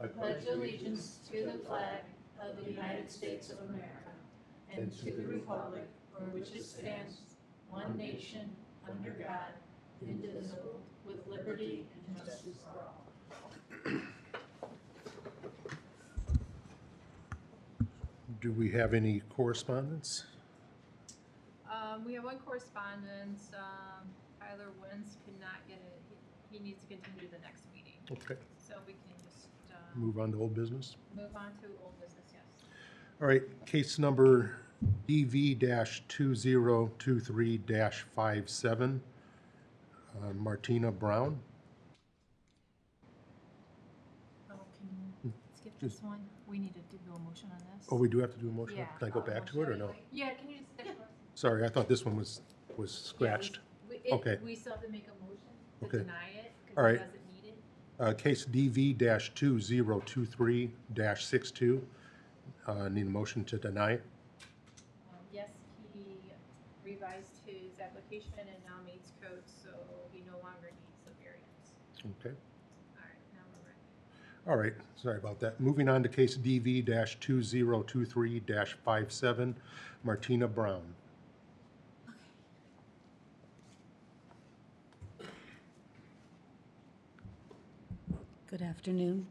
I pledge allegiance to the flag of the United States of America and to the republic for which it stands, one nation, under God, indivisible, with liberty and justice for all. Do we have any correspondence? We have one correspondence. Tyler Wentz could not get it. He needs to continue to the next meeting. Okay. So we can just Move on to old business. move on to old business, yes. All right, case number DV-2023-57, Martina Brown. Oh, can you skip this one? We need to do a motion on this. Oh, we do have to do a motion? Yeah. Can I go back to it or no? Yeah, can you just skip it? Sorry, I thought this one was scratched. Okay. We still have to make a motion to Okay. deny it All because right. it wasn't needed. Case DV-2023-62. Need a motion to deny it? Yes, he revised his application and now meets code, so he no longer needs the variance. Okay. All right, now we're ready. All right, sorry about that. Moving on to case DV-2023-57, Martina Brown. Good afternoon.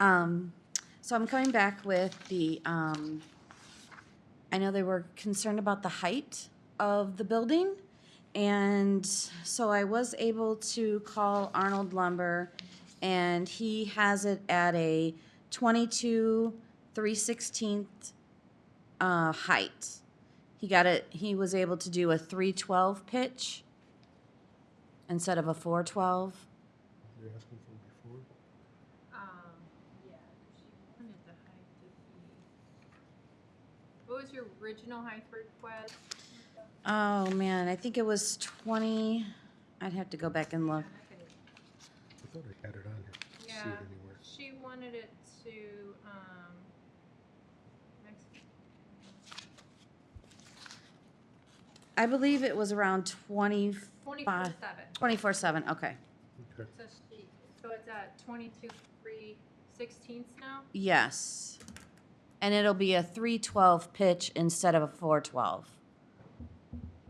So I'm coming back with the, I know they were concerned about the height of the building. And so I was able to call Arnold Lumber, and he has it at a 22 3/16 height. He was able to do a 312 pitch instead of a 412. You're asking for before? Yeah, she wanted the height to be. What was your original height request? Oh, man, I think it was 20. I'd have to go back and look. I thought I had it on here. See Yeah, it anywhere. she wanted it to, next, I believe it was around 25. 24/7. 24/7, okay. Okay. So it's at 22 3/16 now? Yes. And it'll be a 312 pitch instead of a 412.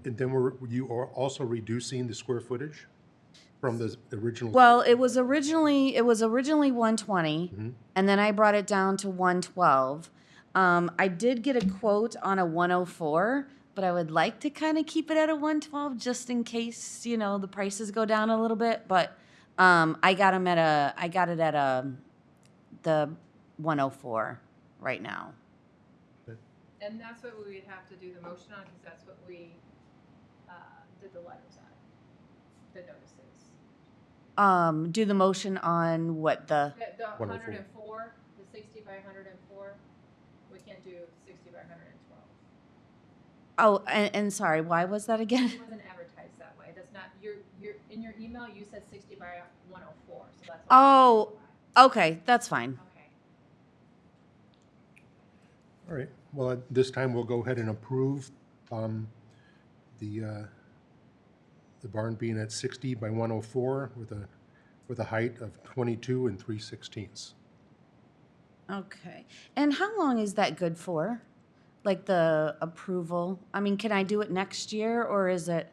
And then you are also reducing the square footage from the original? Well, it was originally 120, and then I brought it down to 112. I did get a quote on a 104, but I would like to kind of keep it at a 112 just in case, the prices go down a little bit. But I got it at the 104 right now. And that's what we would have to do the motion on, because that's what we did the letters on, the notices. Do the motion on what the, The 104. 104, the 60 by 104, we can't do 60 by 112. oh, and sorry, why was that again? It wasn't advertised that way. That's not, in your email, you said 60 by 104, so that's. Oh, okay, that's fine. Okay. All right, well, at this time, we'll go ahead and approve the barn being at 60 by 104 with a height of 22 3/16. Okay. And how long is that good for? Like the approval? I mean, can I do it next year or is it,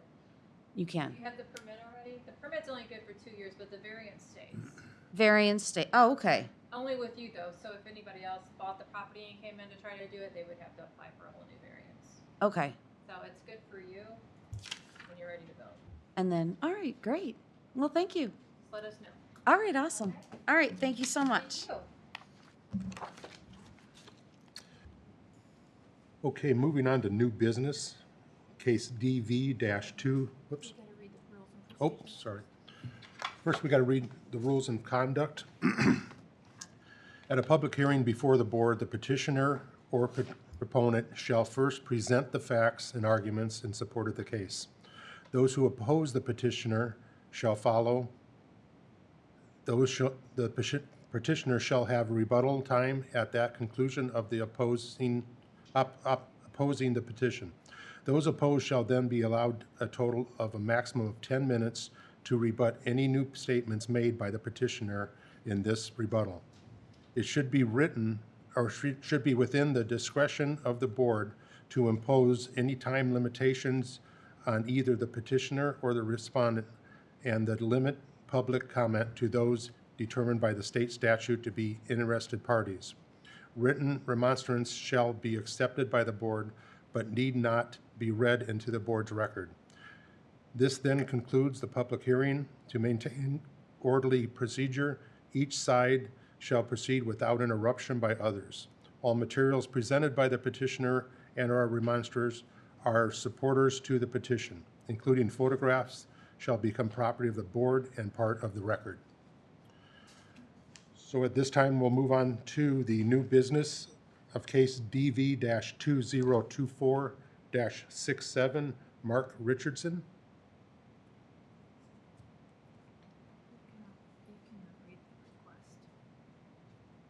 you can? You have the permit already? The permit's only good for 2 years, but the variance stays. Variance state, oh, okay. Only with you though, so if anybody else bought the property and came in to try to do it, they would have to apply for a whole new variance. Okay. So it's good for you when you're ready to build. And then, all right, great. Well, thank you. Just let us know. All right, awesome. All right, thank you so much. Thank you. Okay, moving on to new business, case DV-2, whoops. You gotta read the rules and Oh, procedures. sorry. First, we got to read the rules of conduct. At a public hearing before the board, the petitioner or proponent shall first present the facts and arguments in support of the case. Those who oppose the petitioner shall follow. The petitioner shall have rebuttal time at that conclusion of the opposing the petition. Those opposed shall then be allowed a total of a maximum of 10 minutes to rebut any new statements made by the petitioner in this rebuttal. It should be written, or should be within the discretion of the board to impose any time limitations on either the petitioner or the respondent, and that limit public comment to those determined by the state statute to be interested parties. Written remonstrance shall be accepted by the board, but need not be read into the board's record. This then concludes the public hearing. To maintain orderly procedure, each side shall proceed without interruption by others. All materials presented by the petitioner and our remonstrators are supporters to the petition, including photographs, shall become property of the board and part of the record. So at this time, we'll move on to the new business of case DV-2024-67, Mark Richardson. You cannot read the request.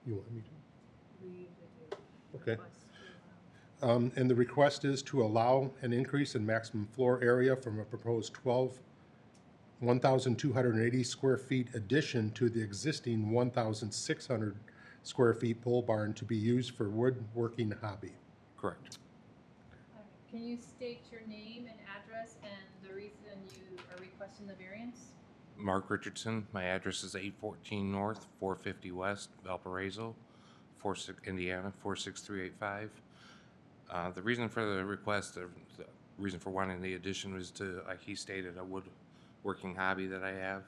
You want me to? Read the Okay. request to allow. And the request is to allow an increase in maximum floor area from a proposed 1,280 square feet addition to the existing 1,600 square feet pole barn to be used for woodworking hobby. Correct. Can you state your name and address and the reason you are requesting the variance? Mark Richardson. My address is 814 North, 450 West, Valparaiso, Indiana, 46385. The reason for the request, the reason for wanting the addition was to, like he stated, a woodworking hobby that I have.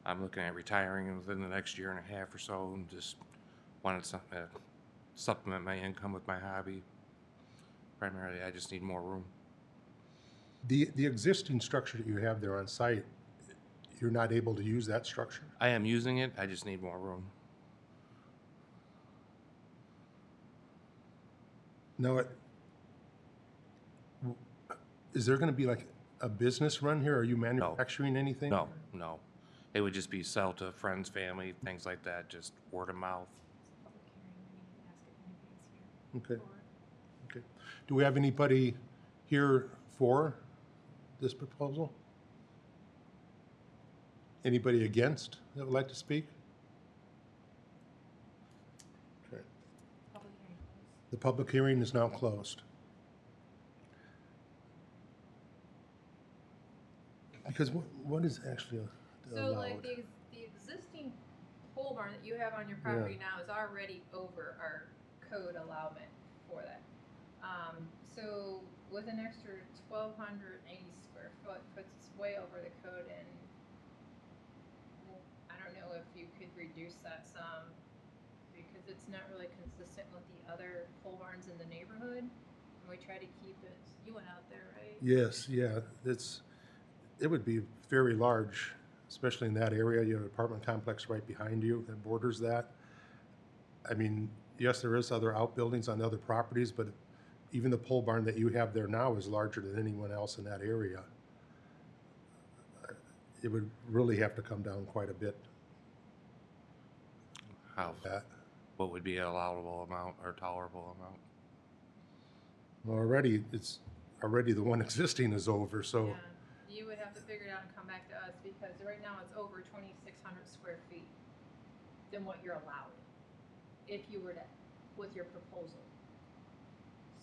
I'm looking at retiring within the next year and a half or so, and just wanted something to supplement my income with my hobby. Primarily, I just need more room. The existing structure that you have there on site, you're not able to use that structure? I am using it, I just need more room. Now, is there going to be like a business run here? Are you manufacturing anything? No, no. It would just be sell to friends, family, things like that, just word of mouth. Public hearing, we need to ask if anybody's here. Okay. Okay. Do we have anybody here for this proposal? Anybody against that would like to speak? Okay. Public hearing closed. The public hearing is now closed. Because what is actually So allowed? like the existing pole barn that you have on your property now is already over our code allowment for that. So with an extra 1,280 square foot puts us way over the code, and I don't know if you could reduce that some, because it's not really consistent with the other pole barns in the neighborhood. And we try to keep it, you went out there, right? Yes, yeah, it would be very large, especially in that area. You have an apartment complex right behind you that borders that. I mean, yes, there is other outbuildings on other properties, but even the pole barn that you have there now is larger than anyone else in that area. It would really have to come down quite a bit. How? That What would be an allowable amount or tolerable amount? well, already the one existing is over. So Yeah, you would have to figure it out and come back to us, because right now it's over 2,600 square feet than what you're allowed, if you were to, with your proposal.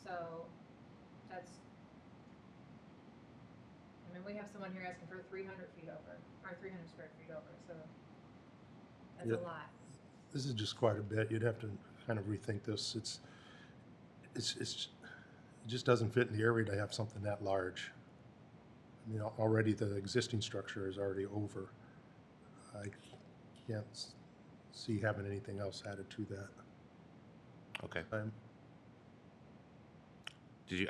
So, that's, I mean, we have someone here asking for 300 feet over, or 300 square feet over, so that's Yeah. a lot. this is just quite a bit. You'd have to kind of rethink this. It just doesn't fit in the area to have something that large. I mean, already the existing structure is already over. I can't see having anything else added to that. Okay.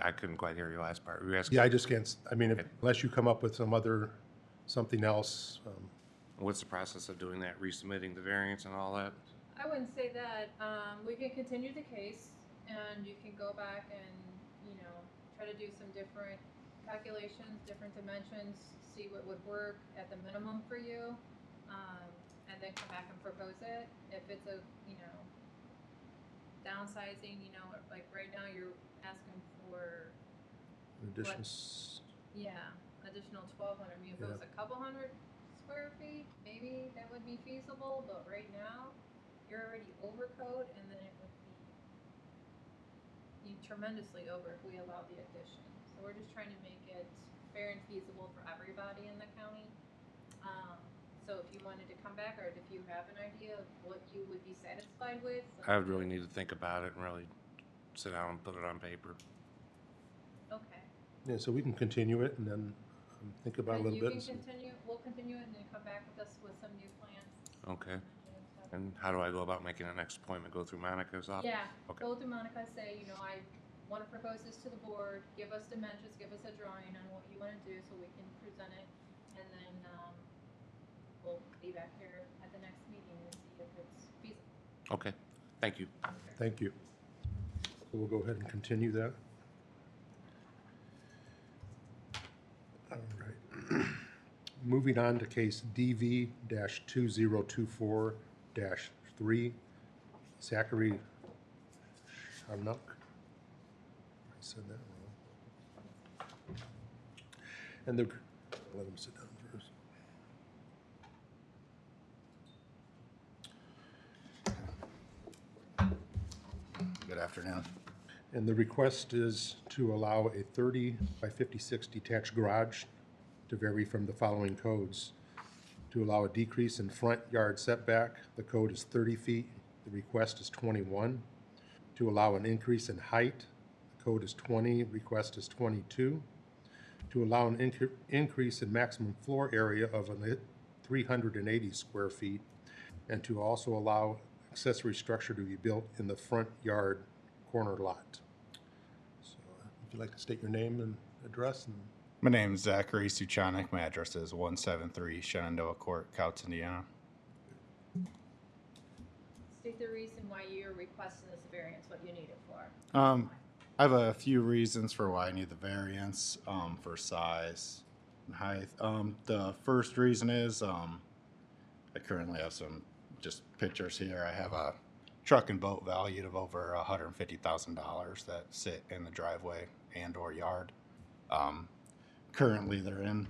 I couldn't quite hear your last part. Were you asking? Yeah, I just can't, I mean, Okay. unless you come up with something else. What's the process of doing that? Resubmitting the variance and all that? I wouldn't say that. We can continue the case, and you can go back and, try to do some different calculations, different dimensions, see what would work at the minimum for you, and then come back and propose it. If it's a, downsizing, like right now you're asking for, Additional, additional 1,200. I mean, if it was a couple hundred square feet, maybe that would be feasible, but right now, you're already over code, and then it would be tremendously over if we allow the addition. So we're just trying to make it fair and feasible for everybody in the county. So if you wanted to come back, or if you have an idea of what you would be satisfied with. I would really need to think about it and really sit down and put it on paper. Okay. Yeah, so we can continue it and then think about it a little bit. You can continue, we'll continue it and then come back with us with some new plans. Okay. And how do I go about making the next appointment? Go through Monica's office? Yeah, Okay. go to Monica, say, you know, I want to propose this to the board, give us dimensions, give us a drawing on what you want to do so we can present it. And then we'll be back here at the next meeting and see if it's feasible. Okay, thank you. Thank you. So we'll go ahead and continue that. All right. Moving on to case DV-2024-3, Zachary Sharnock. I said that wrong. And let him sit down first. Good afternoon. And the request is to allow a 30 by 56 detached garage to vary from the following codes. To allow a decrease in front yard setback, the code is 30 feet, the request is 21. To allow an increase in height, the code is 20, request is 22. To allow an increase in maximum floor area of 380 square feet, and to also allow accessory structure to be built in the front yard corner lot. So, would you like to state your name and address? My name is Zachary Suchanek. My address is 173 Shenandoah Court, Couts, Indiana. State the reason why you're requesting this variance, what you need it for. I have a few reasons for why I need the variance for size and height. The first reason is I currently have some just pictures here. I have a truck and boat valued of over $150,000 that sit in the driveway and or yard. Currently they're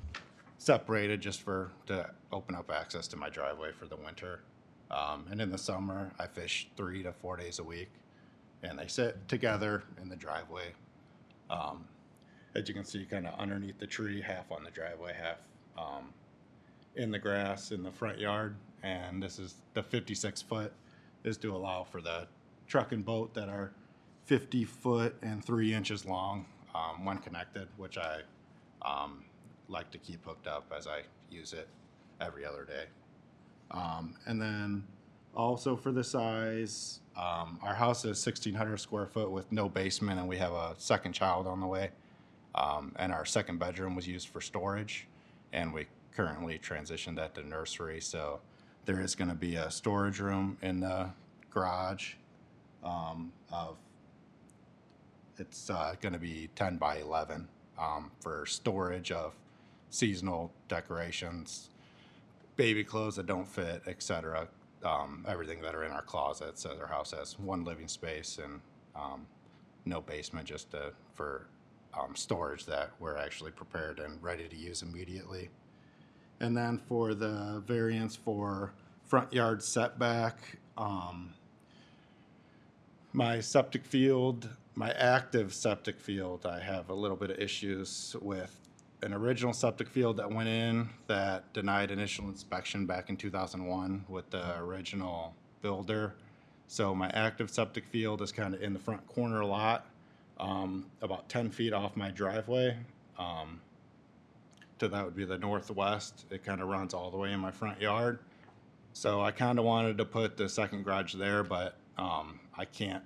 separated just to open up access to my driveway for the winter. And in the summer I fish 3 to 4 days a week, and they sit together in the driveway. As you can see, kind of underneath the tree, half on the driveway, half in the grass in the front yard. And this is the 56 foot is to allow for the truck and boat that are 50 foot and 3 inches long when connected, which I like to keep hooked up as I use it every other day. And then also for the size, our house is 1,600 square foot with no basement, and we have a second child on the way. And our second bedroom was used for storage, and we currently transitioned that to nursery. So there is going to be a storage room in the garage. It's going to be 10 by 11 for storage of seasonal decorations, baby clothes that don't fit, etc. Everything that are in our closets. So our house has one living space and no basement, just for storage that we're actually prepared and ready to use immediately. And then for the variance for front yard setback, my septic field, my active septic field, I have a little bit of issues with an original septic field that went in that denied initial inspection back in 2001 with the original builder. So my active septic field is kind of in the front corner lot, about 10 feet off my driveway. So that would be the northwest. It kind of runs all the way in my front yard. So I kind of wanted to put the second garage there, but I can't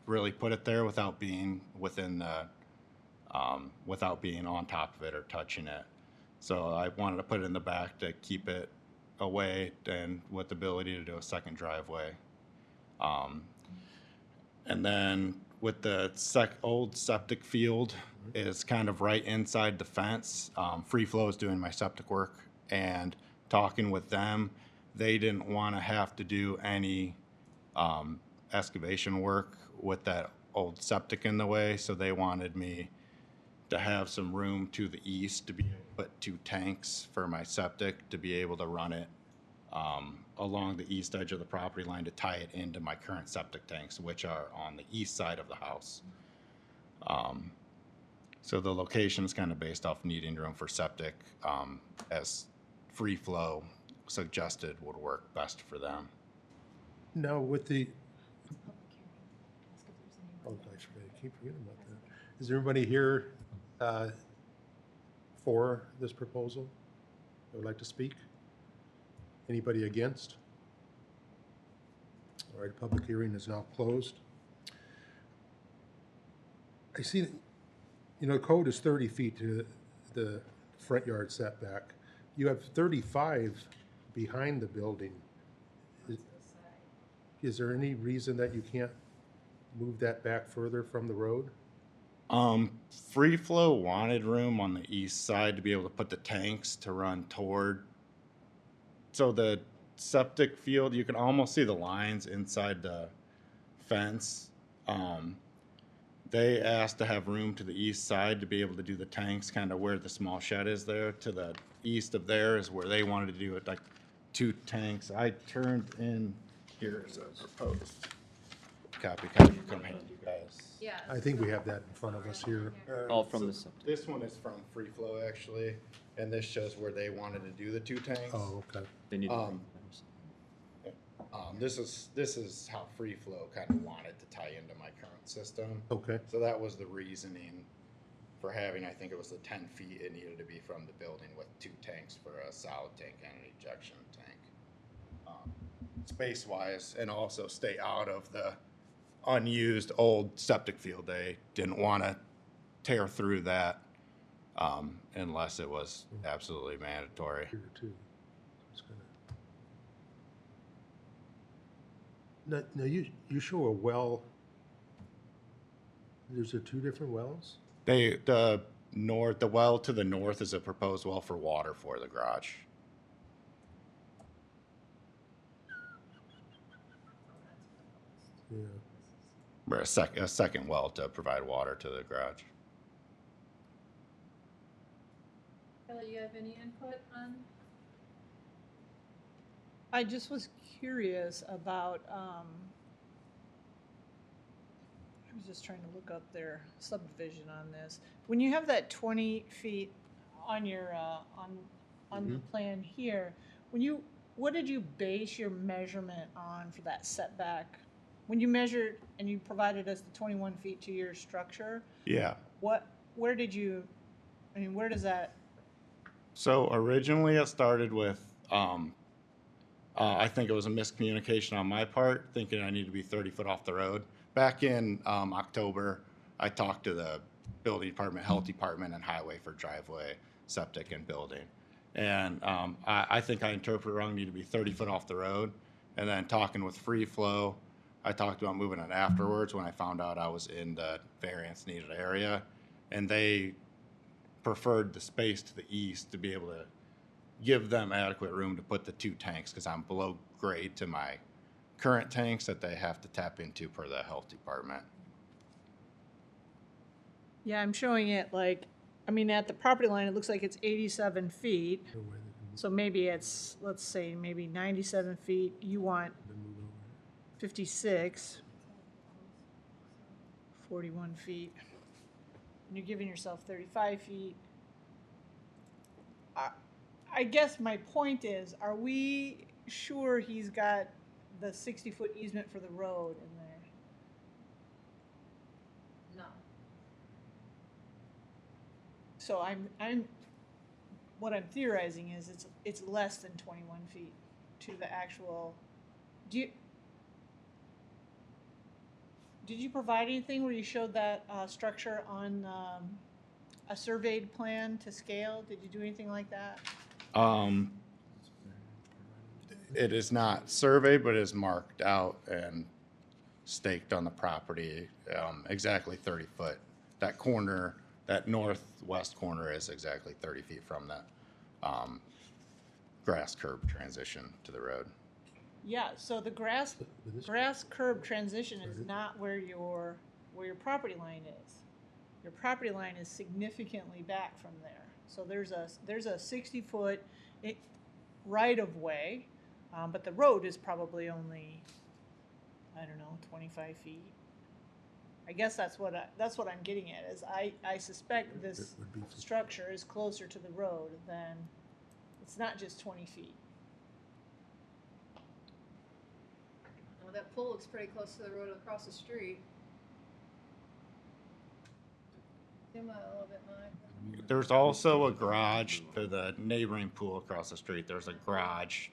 really put it there without being within the without being on top of it or touching it. So I wanted to put it in the back to keep it away and with the ability to do a second driveway. And then with the old septic field is kind of right inside the fence. Free Flow is doing my septic work, and talking with them, they didn't want to have to do any excavation work with that old septic in the way, so they wanted me to have some room to the east to be able to put 2 tanks for my septic to be able to run it along the east edge of the property line to tie it into my current septic tanks, which are on the east side of the house. So the location is kind of based off needing room for septic, as free flow suggested would work best for them. Now with the, oh, I keep forgetting about that. Is there anybody here for this proposal that would like to speak? Anybody against? All right, public hearing is now closed. I see that, you know, code is 30 feet to the front yard setback. You have 35 behind the building. Is there any reason that you can't move that back further from the road? Free flow wanted room on the east side to be able to put the tanks to run toward. So the septic field, you can almost see the lines inside the fence. They asked to have room to the east side to be able to do the tanks kind of where the small shed is there. To the east of there is where they wanted to do it, like 2 tanks. I turned in here as a proposed copy, kind of come hand you guys. Yeah. I think we have that in front of us here. All from the septic. This one is from free flow actually, and this shows where they wanted to do the 2 tanks. Oh, okay. They need to. This is how free flow kind of wanted to tie into my current system. Okay, So that was the reasoning for having, I think it was the 10 feet it needed to be from the building with 2 tanks for a solid tank and an ejection tank. Space wise, and also stay out of the unused old septic field. They didn't want to tear through that unless it was absolutely mandatory. here too. It's gonna- Now you show a well. There's 2 different wells? The well to the north is a proposed well for water for the garage. Yeah. Or a second well to provide water to the garage. Kelly, you have any input on? I just was curious about, I was just trying to look up their subdivision on this. When you have that 20 feet on your, on the plan here, what did you base your measurement on for that setback? When you measured and you provided us the 21 feet to your structure, Yeah. where does that? So originally it started with, I think it was a miscommunication on my part, thinking I need to be 30 foot off the road. Back in October, I talked to the building department, health department, and highway for driveway, septic, and building. And I think I interpreted wrong, need to be 30 foot off the road. And then talking with free flow, I talked about moving it afterwards when I found out I was in the variance needed area. And they preferred the space to the east to be able to give them adequate room to put the 2 tanks, because I'm below grade to my current tanks that they have to tap into per the health department. Yeah, I'm showing it like, at the property line, it looks like it's 87 feet. No way they can So maybe it's, let's say, maybe 97 feet. You want move over. 56, 41 feet. And you're giving yourself 35 feet. I guess my point is, are we sure he's got the 60-foot easement for the road in there? No. So what I'm theorizing is it's less than 21 feet to the actual. Did you provide anything where you showed that structure on a surveyed plan to scale? Did you do anything like that? It is not surveyed, but is marked out and staked on the property, exactly 30 foot. That corner, that northwest corner is exactly 30 feet from that grass curb transition to the road. Yeah, so the grass curb transition is not where your property line is. Your property line is significantly back from there. So there's a 60-foot right of way But the road is probably only, I don't know, 25 feet. I guess that's what I'm getting at, is I suspect this It would be- structure is closer to the road than, it's not just 20 feet. Well, that pool looks pretty close to the road across the street. Zoom out a little bit, Mike. There's also a garage to the neighboring pool across the street. There's a garage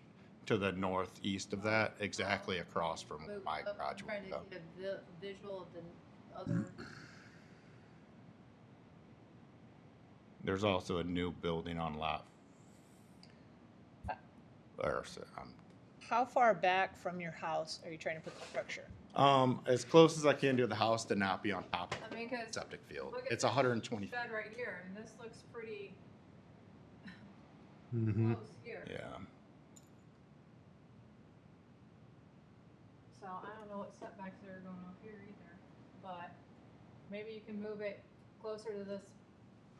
to the northeast of that, exactly across from But my I'm garage trying to window. get a visual of the other. There's also a new building on lot. How far back from your house are you trying to put the structure? As close as I can to the house to not be on top of I mean, cause the septic field. look at It's this 120. shed right here, and this looks pretty Mhm. close here. Yeah. So I don't know what setbacks are going on here either, but maybe you can move it closer to this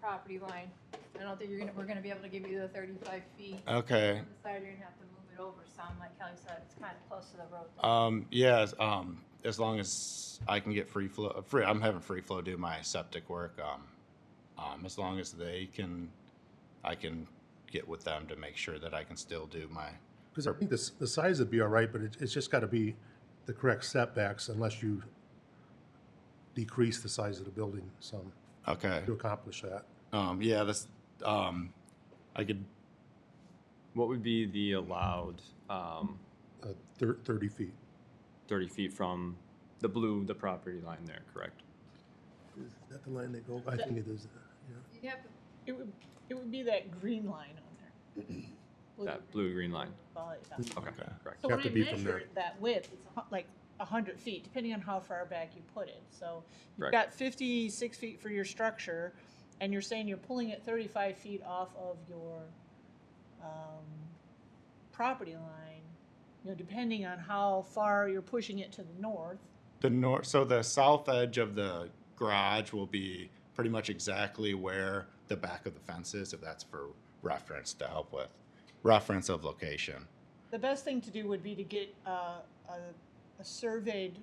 property line. I don't think we're gonna be able to give you the 35 feet. Okay. On the side, you're gonna have to move it over some, like Kelly said, it's kind of close to the road. Yes, as long as I can get free flow, I'm having free flow do my septic work. As long as I can get with them to make sure that I can still do my, Because I think the size would be all right, but it's just got to be the correct setbacks unless you decrease the size of the building some okay. to accomplish that. Yeah, I could, What would be the allowed 30 feet. 30 feet from the property line there, correct? Is that the line they go? I think it is. Yeah. You'd have to, It would be that green line on there. That blue-green line? Call it that. Okay, correct. So Have when to I be from there. measure that width, it's like 100 feet, depending on how far back you put it. So you've Right. got 56 feet for your structure, and you're saying you're pulling it 35 feet off of your property line, you know, depending on how far you're pushing it to the north. so the south edge of the garage will be pretty much exactly where the back of the fence is, if that's for reference to help with reference of location. The best thing to do would be to get a surveyed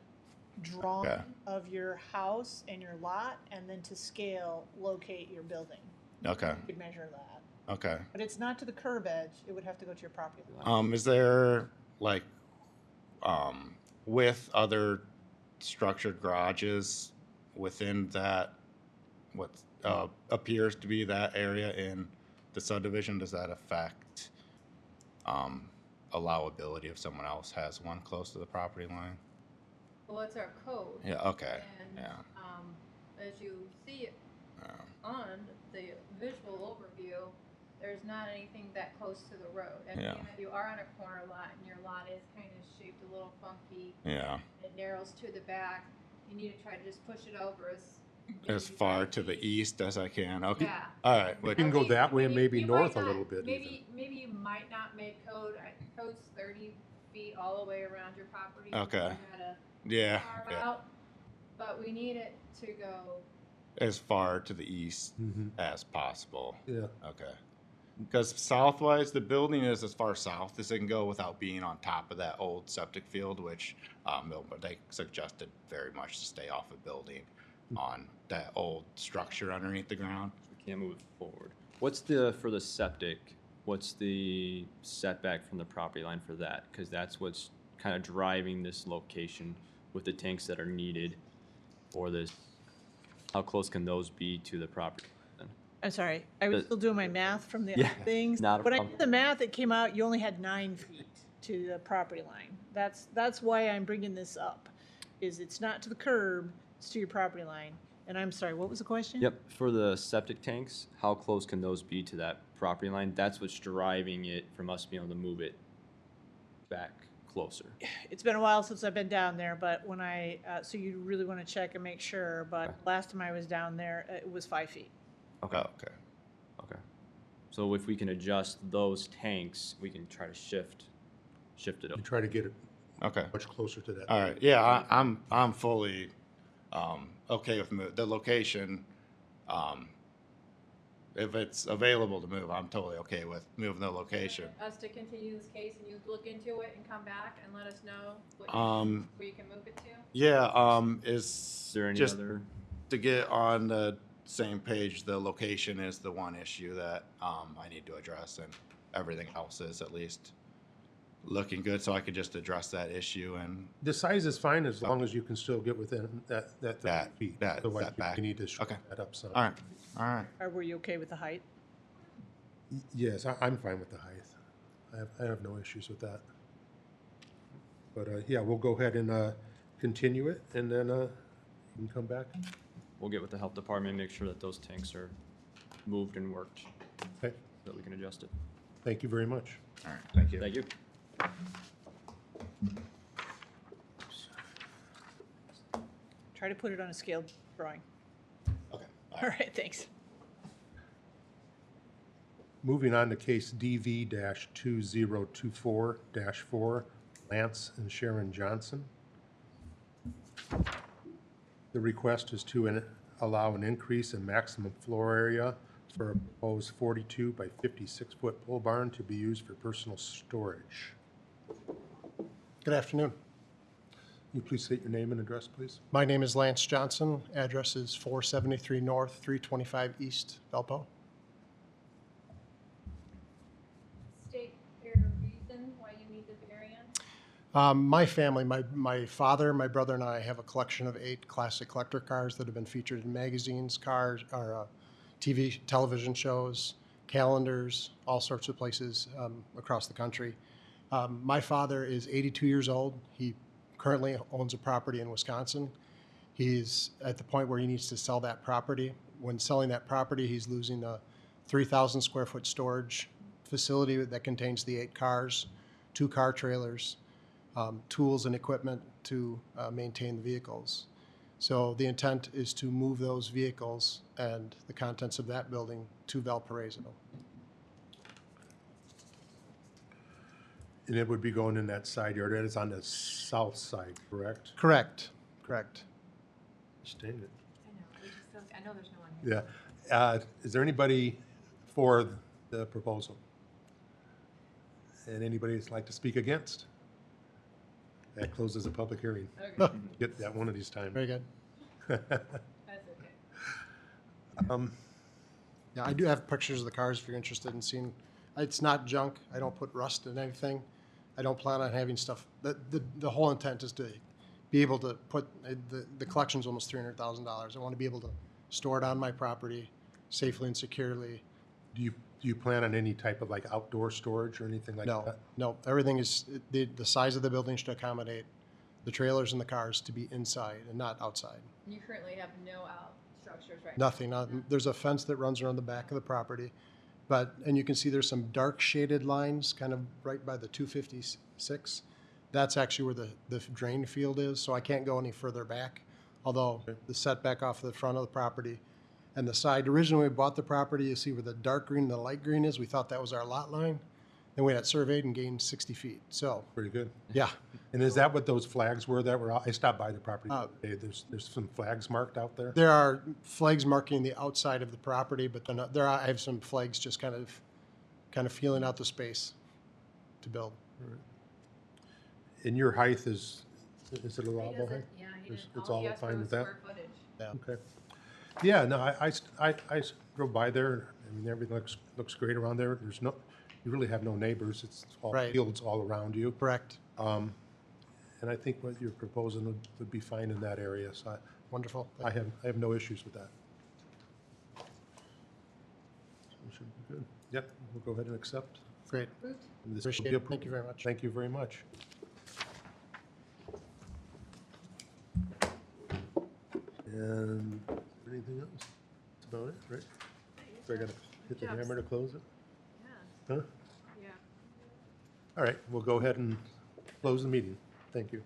drawing Okay. of your house and your lot, and then to scale, locate your building. Okay, You could measure that. okay. But it's not to the curb edge, it would have to go to your property line. Is there like, with other structured garages within that, what appears to be that area in the subdivision, does that affect allowability if someone else has one close to the property line? well, it's our code. Yeah, okay, And, yeah. as you see Yeah. on the visual overview, there's not anything that close to the road. And Yeah. being that you are on a corner lot and your lot is kind of shaped a little funky, Yeah, it narrows to the back, you need to try to just push it over as far to the east as I can, okay. Yeah. All right, You but, can go that way and maybe You north might a little not- bit Maybe you might not make code's 30 feet all the way around your property. Okay. You gotta yeah, carve yeah, out, but we need it to go, as far to the east Mhm. as possible. Yeah. Okay. Because southwise, the building is as far south as it can go without being on top of that old septic field, which they suggested very much to stay off a building on that old structure underneath the ground. We can't move it forward. For the septic, what's the setback from the property line for that? Because that's what's kind of driving this location with the tanks that are needed for this. How close can those be to the property then? I'm sorry, I was The- still doing my math from the Yeah, other things. not a When I problem. did the math, it came out, you only had 9 feet to the property line. That's why I'm bringing this up, is it's not to the curb, it's to your property line. And I'm sorry, what was the question? Yep, for the septic tanks, how close can those be to that property line? That's what's driving it from us being able to move it back closer. It's been a while since I've been down there, but when so you really want to check and make sure, but Okay. last time I was down there, it was 5 feet. Okay. Okay. Okay. So if we can adjust those tanks, we can try to shift it You up. try to get it Okay. much closer to that. All right. Yeah, I'm fully okay with the location. if it's available to move, I'm totally okay with moving the location. Us to continue this case and you look into it and come back and let us know what where you can move it to? Yeah, Is there any just other? to get on the same page, the location is the one issue that I need to address, and everything else is at least looking good, so I could just address that issue and The size is fine as long as you can still get within that 30 feet. that Otherwise, setback. you need to shore Okay. that up some. all right, all right. Were you okay with the height? Yes, I'm fine with the height. I have no issues with that. But, yeah, we'll go ahead and continue it, and then you can come back. We'll get with the health department, make sure that those tanks are moved and worked, Okay, so that we can adjust it. thank you very much. All right, thank you. Thank you. Try to put it on a scaled drawing. Okay. All right, thanks. Moving on to case DV-2024-4, Lance and Sharon Johnson. The request is to allow an increase in maximum floor area for a proposed 42 by 56-foot pole barn to be used for personal storage. Good afternoon. Can you please state your name and address, please? My name is Lance Johnson. Address is 473 North, 325 East, Valpo. State your reason why you need the variance. My family, my father, my brother, and I have a collection of 8 classic collector cars that have been featured in magazines, cars, or TV, television shows, calendars, all sorts of places across the country. My father is 82 years old. He currently owns a property in Wisconsin. He's at the point where he needs to sell that property. When selling that property, he's losing a 3,000 square foot storage facility that contains the 8 cars, 2 car trailers, tools and equipment to maintain the vehicles. So the intent is to move those vehicles and the contents of that building to Valparaiso. And it would be going in that side yard. That is on the south side, correct? Correct, correct. Understand it. I know there's no one here. Yeah. Is there anybody for the proposal? And anybody that's like to speak against? That closes the public hearing. Okay, Get that one of these times. Very good. that's okay. Yeah, I do have pictures of the cars if you're interested in seeing. It's not junk. I don't put rust in anything. I don't plan on having stuff. The whole intent is to be able to put, the collection's almost $300,000. I want to be able to store it on my property safely and securely. Do you plan on any type of like outdoor storage or anything like No, that? no, everything is, the size of the building should accommodate the trailers and the cars to be inside and not outside. You currently have no out structures right Nothing. There's a fence that runs around the back of the property. And you can see there's some dark shaded lines kind of right by the 256. That's actually where the drain field is, so I can't go any further back. Although the setback off the front of the property and the side, originally when we bought the property, you see where the dark green and the light green is, we thought that was our lot line. Then we had surveyed and gained 60 feet. So, Pretty good. yeah, And is that what those flags were that were out? I stopped by the property the other day. There's some flags marked out there? there are flags marking the outside of the property, but then I have some flags just kind of feeling out the space to build. And your height is it He allowable height? doesn't, yeah, he It's- didn't, it's all he all asked for fine was with that? square footage. Yeah. Okay. Yeah, no, I drove by there. I mean, everything looks great around there. You really have no neighbors. It's all Right. fields all around you. Correct. And I think what you're proposing would be fine in that area. So Wonderful. I have no issues with that. So it should be good. Yep, we'll go ahead and accept. Great. Approved? And this will Appreciate be it. Thank approved. you very much. Thank you very much. And anything else? That's about it, right? So I gotta hit the hammer to close it? Yeah, Huh? yeah. All right, we'll go ahead and close the meeting. Thank you.